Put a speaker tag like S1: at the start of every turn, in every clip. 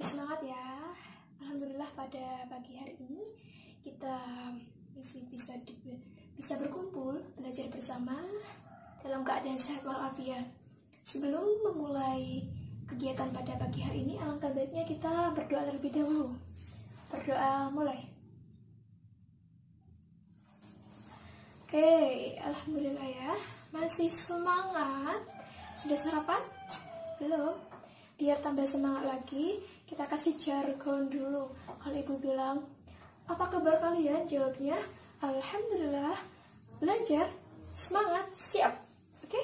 S1: semangat ya. Alhamdulillah pada pagi hari ini kita masih bisa berkumpul belajar bersama dalam keadaan sehat walafiat. Sebelum memulai kegiatan pada pagi hari ini, alangkah baiknya kita berdoa terlebih dahulu. Berdoa mulai. Oke, alhamdulillah ya. Masih semangat? Sudah sarapan? Belum? Biar tambah semangat lagi, kita kasih jargon dulu. Kalau ibu bilang, apa kabar kalian? Jawabnya, alhamdulillah, belajar, semangat, siap. Oke?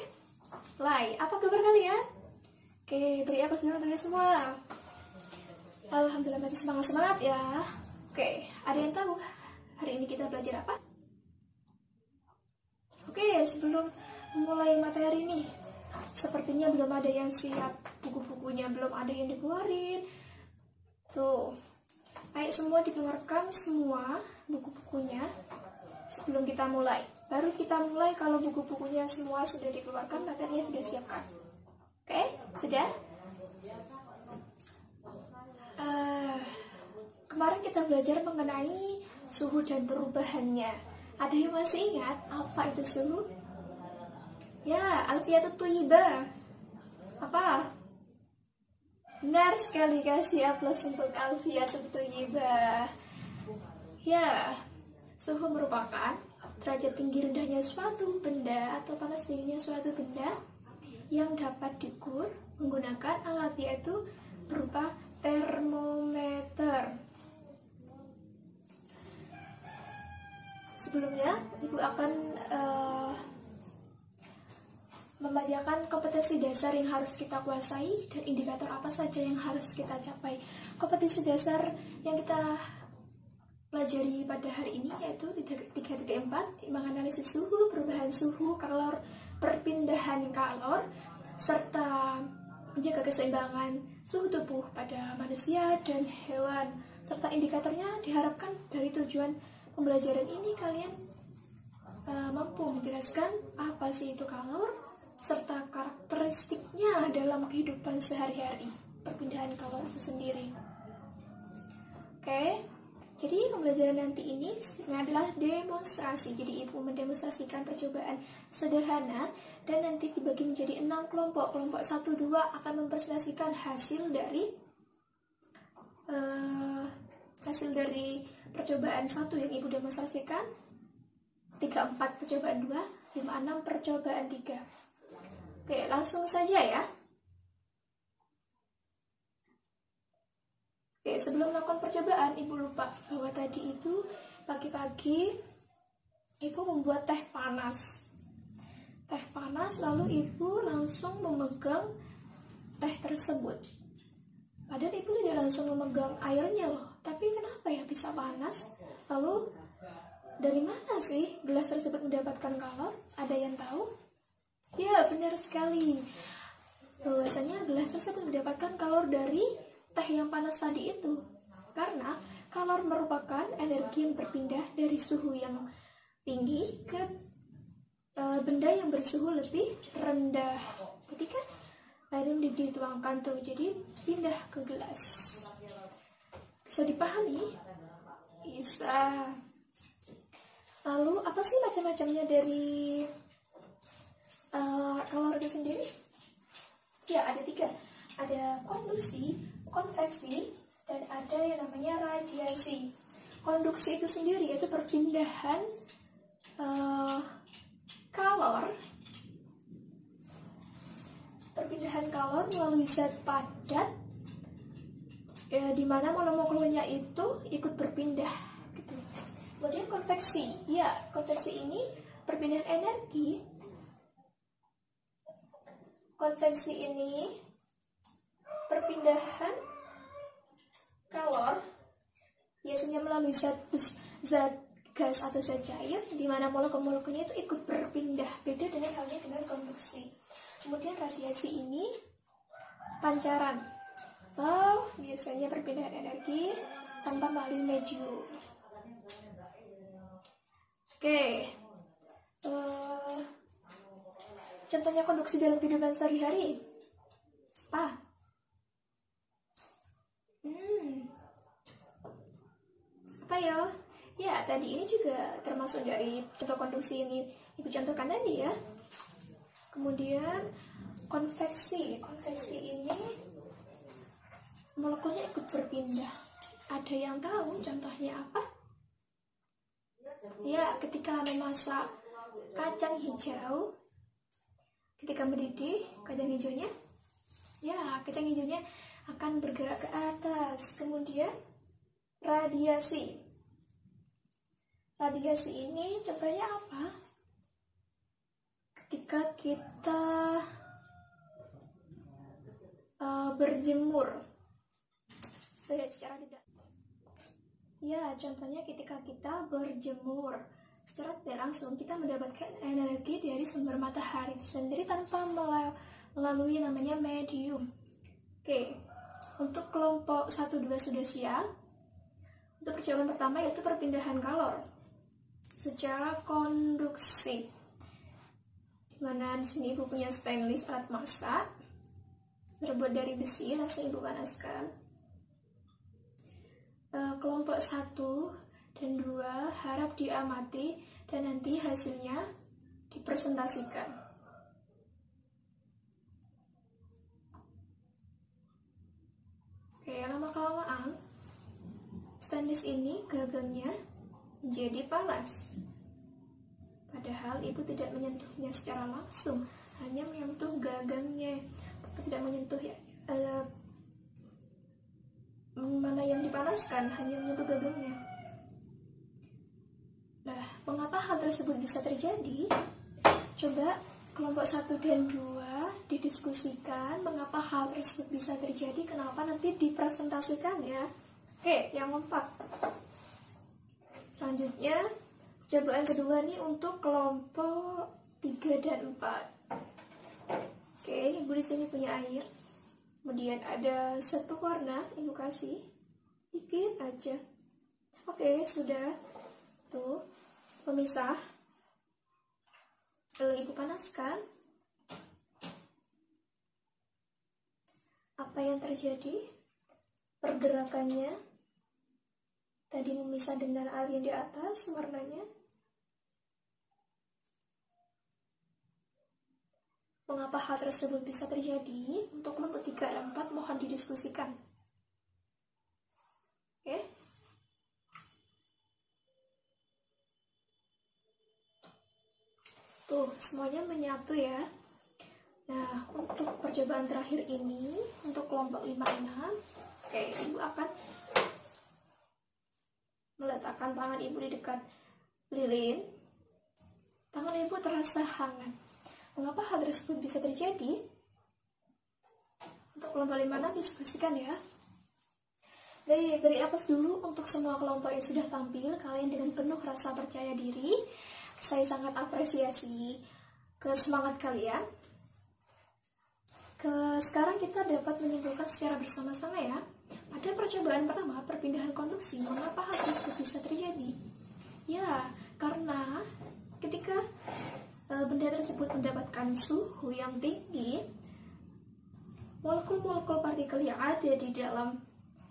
S1: Lai, apa kabar kalian? Oke, beri apa dulu untuk semua. Alhamdulillah masih semangat ya. Oke, ada yang tahu hari ini kita belajar apa? Oke, sebelum memulai materi ini, sepertinya belum ada yang siap, buku-bukunya belum ada yang dikeluarin. Tuh, ayo semua dikeluarkan semua buku-bukunya sebelum kita mulai. Baru kita mulai kalau buku-bukunya semua sudah dikeluarkan, materinya sudah siapkan. Oke, sudah? Kemarin kita belajar mengenai suhu dan perubahannya. Ada yang masih ingat apa itu suhu? Ya, Alfiyatut Thayyibah. Apa? Benar sekali, kasih aplaus untuk Alfiyatut Thayyibah. Ya, suhu merupakan derajat tinggi rendahnya suatu benda atau panas dinginnya suatu benda yang dapat diukur menggunakan alat, yaitu berupa termometer. Sebelumnya, Ibu akan membacakan kompetensi dasar yang harus kita kuasai dan indikator apa saja yang harus kita capai. Kompetensi dasar yang kita pelajari pada hari ini yaitu 3.4, menganalisis suhu, perubahan suhu, kalor, perpindahan kalor, serta menjaga keseimbangan suhu tubuh pada manusia dan hewan. Serta indikatornya diharapkan dari tujuan pembelajaran ini kalian mampu menjelaskan apa sih itu kalor, serta karakteristiknya dalam kehidupan sehari-hari, perpindahan kalor itu sendiri. Oke, jadi pembelajaran nanti ini adalah demonstrasi. Jadi ibu mendemonstrasikan percobaan sederhana dan nanti dibagi menjadi 6 kelompok. Kelompok 1, 2 akan mempresentasikan hasil dari percobaan 1 yang ibu demonstrasikan, 3, 4 percobaan 2, 5, 6 percobaan 3. Oke, langsung saja ya. Oke, sebelum melakukan percobaan, ibu lupa bahwa tadi itu pagi-pagi ibu membuat teh panas. Teh panas, lalu ibu langsung memegang teh tersebut. Padahal ibu tidak langsung memegang airnya loh. Tapi kenapa ya bisa panas? Lalu dari mana sih gelas tersebut mendapatkan kalor? Ada yang tahu? Ya, benar sekali. Bahwasanya gelas tersebut mendapatkan kalor dari teh yang panas tadi itu. Karena kalor merupakan energi yang berpindah dari suhu yang tinggi ke benda yang bersuhu lebih rendah. Jadi kan air yang dituangkan tuh, jadi pindah ke gelas. Bisa dipahami? Bisa. Lalu apa sih macam-macamnya dari kalor itu sendiri? Ya, ada 3. Ada konduksi, konveksi, dan ada yang namanya radiasi. Konduksi itu sendiri yaitu perpindahan kalor melalui zat padat, di mana molekul-molekulnya itu ikut berpindah gitu. Kemudian konveksi. Ya, konveksi ini perpindahan energi. Konveksi ini perpindahan kalor biasanya melalui zat gas atau zat cair, di mana molekul-molekulnya itu ikut berpindah. Beda dengan halnya dengan konduksi. Kemudian radiasi ini pancaran. Biasanya perpindahan energi tanpa melalui medium. Oke. Contohnya konduksi dalam kehidupan sehari-hari. Apa? Ayo. Ya, tadi ini juga termasuk dari contoh konduksi ini Ibu contohkan tadi ya. Kemudian konveksi. Konveksi ini molekulnya ikut berpindah. Ada yang tahu contohnya apa? Ya, ketika memasak kacang hijau, ketika mendidih kacang hijaunya, ya kacang hijaunya akan bergerak ke atas. Kemudian radiasi. Radiasi ini contohnya apa? Ketika kita berjemur, secara tidak. Ya, contohnya ketika kita berjemur, secara tidak langsung kita mendapatkan energi dari sumber matahari itu sendiri tanpa melalui namanya medium. Oke, untuk kelompok 1-2 sudah siap. Untuk percobaan pertama yaitu perpindahan kalor secara konduksi. Dimana di sini Ibu punya stainless alat masak terbuat dari besi, langsung Ibu panaskan. Kelompok 1 dan 2 harap diamati dan nanti hasilnya dipresentasikan. Oke, lama-kelamaan stainless ini gagangnya menjadi panas. Padahal Ibu tidak menyentuhnya secara langsung, hanya menyentuh gagangnya, tidak menyentuh ya, mana yang dipanaskan, hanya menyentuh gagangnya. Nah, mengapa hal tersebut bisa terjadi? Coba kelompok 1 dan 2 didiskusikan mengapa hal tersebut bisa terjadi, kenapa nanti dipresentasikan ya. Oke, yang keempat. Selanjutnya, cobaan kedua nih untuk kelompok 3 dan 4. Oke, Ibu di sini punya air. Kemudian ada satu warna, Ibu kasih dikit aja. Oke, sudah. Tuh, pemisah. Lalu Ibu panaskan. Apa yang terjadi? Pergerakannya tadi memisah dengan air yang di atas warnanya. Mengapa hal tersebut bisa terjadi? Untuk kelompok 3 dan 4 mohon didiskusikan. Oke. Tuh, semuanya menyatu ya. Nah, untuk percobaan terakhir ini, untuk kelompok 5-6, oke, Ibu akan meletakkan tangan Ibu di dekat lilin. Tangan Ibu terasa hangat. Mengapa hal tersebut bisa terjadi? Untuk kelompok 5-6 diskusikan ya. Baik, beri aplaus dulu untuk semua kelompok yang sudah tampil. Kalian dengan penuh rasa percaya diri. Saya sangat apresiasi kesemangat kalian. Sekarang kita dapat menyimpulkan secara bersama-sama ya. Pada percobaan pertama, perpindahan konduksi, mengapa hal tersebut bisa terjadi? Ya, karena ketika benda tersebut mendapatkan suhu yang tinggi, molekul-molekul partikel yang ada di dalam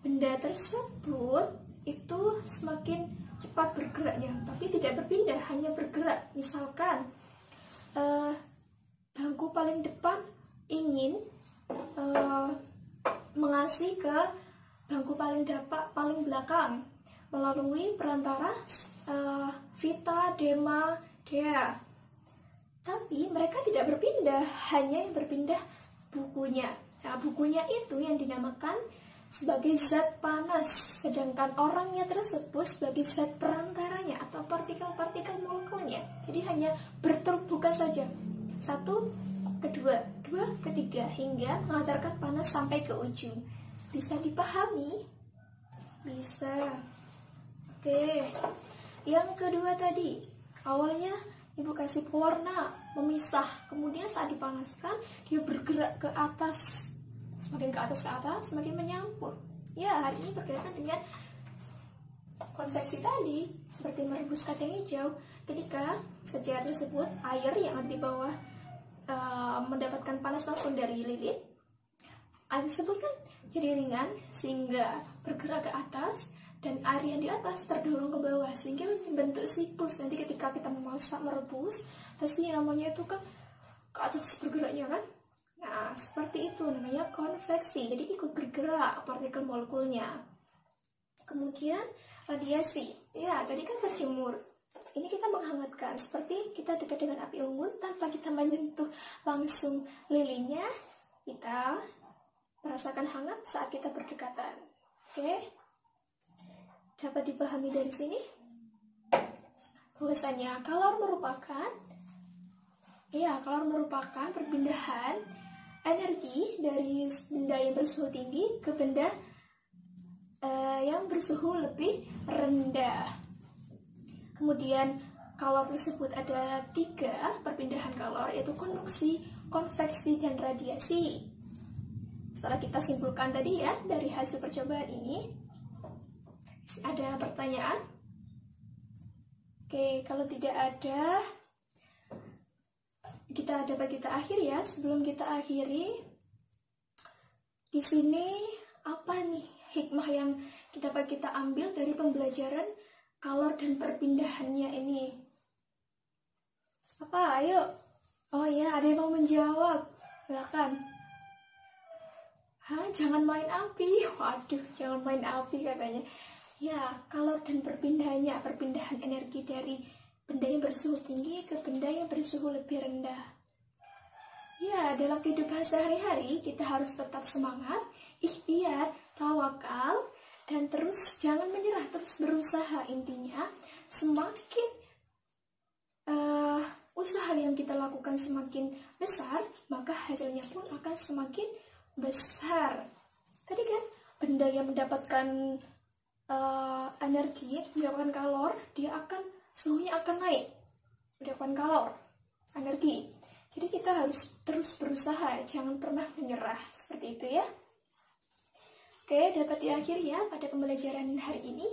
S1: benda tersebut itu semakin cepat bergeraknya, tapi tidak berpindah, hanya bergerak. Misalkan bangku paling depan ingin mengasih ke bangku paling belakang melalui perantara Vita, Dema, Dea. Tapi mereka tidak berpindah, hanya yang berpindah bukunya. Nah, bukunya itu yang dinamakan sebagai zat panas, sedangkan orangnya tersebut sebagai zat perantaranya atau partikel-partikel molekulnya. Jadi hanya berterbuka saja. Satu, kedua, dua, ketiga, hingga mengantarkan panas sampai ke ujung. Bisa dipahami? Bisa. Oke. Yang kedua tadi, awalnya Ibu kasih pewarna, memisah. Kemudian saat dipanaskan, dia bergerak ke atas. Semakin ke atas, semakin menyampur. Ya, hari ini berkaitan dengan konveksi tadi. Seperti merebus kacang hijau. Ketika sejarah tersebut, air yang ada di bawah mendapatkan panas langsung dari lilin, air tersebut kan jadi ringan, sehingga bergerak ke atas. dan air yang di atas terdorong ke bawah sehingga membentuk siklus. Nanti ketika kita memasak, merebus, pasti namanya itu kan ke atas bergeraknya kan. Nah, seperti itu namanya konveksi. Jadi ikut bergerak partikel molekulnya. Kemudian radiasi. Ya, tadi kan berjemur. Ini kita menghangatkan, seperti kita dekat dengan api unggun tanpa kita menyentuh langsung lilinnya, kita merasakan hangat saat kita berdekatan. Oke? Dapat dipahami dari sini? Bahwasanya kalor merupakan perpindahan energi dari benda yang bersuhu tinggi ke benda yang bersuhu lebih rendah. Kemudian kalor tersebut ada 3 perpindahan kalor, yaitu konduksi, konveksi, dan radiasi. Setelah kita simpulkan tadi ya dari hasil percobaan ini, ada pertanyaan? Oke, kalau tidak ada, kita akhiri ya. Sebelum kita akhiri, di sini apa nih hikmah yang dapat kita ambil dari pembelajaran kalor dan perpindahannya ini? Apa? Ayo. Oh ya, ada yang mau menjawab. Silakan. Jangan main api. Waduh, jangan main api katanya. Ya, kalor dan perpindahannya, perpindahan energi dari benda yang bersuhu tinggi ke benda yang bersuhu lebih rendah. Ya, dalam kehidupan sehari-hari kita harus tetap semangat, ikhtiar, tawakal, dan terus jangan menyerah, terus berusaha. Intinya semakin usaha yang kita lakukan semakin besar, maka hasilnya pun akan semakin besar. Tadi kan benda yang mendapatkan energi, mendapatkan kalor, suhunya akan naik, mendapatkan kalor, energi. Jadi kita harus terus berusaha, jangan pernah menyerah, seperti itu ya. Oke, dapat diakhiri ya pada pembelajaran hari ini.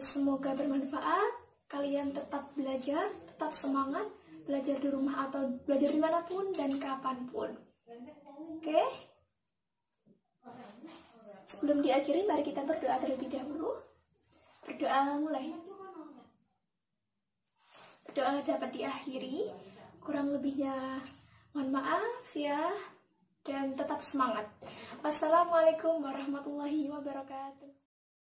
S1: Semoga bermanfaat. Kalian tetap belajar, tetap semangat, belajar di rumah atau belajar dimanapun dan kapanpun. Oke? Sebelum diakhiri, mari kita berdoa terlebih dahulu. Berdoa mulai. Berdoa dapat diakhiri. Kurang lebihnya mohon maaf ya. Dan tetap semangat. Wassalamualaikum warahmatullahi wabarakatuh.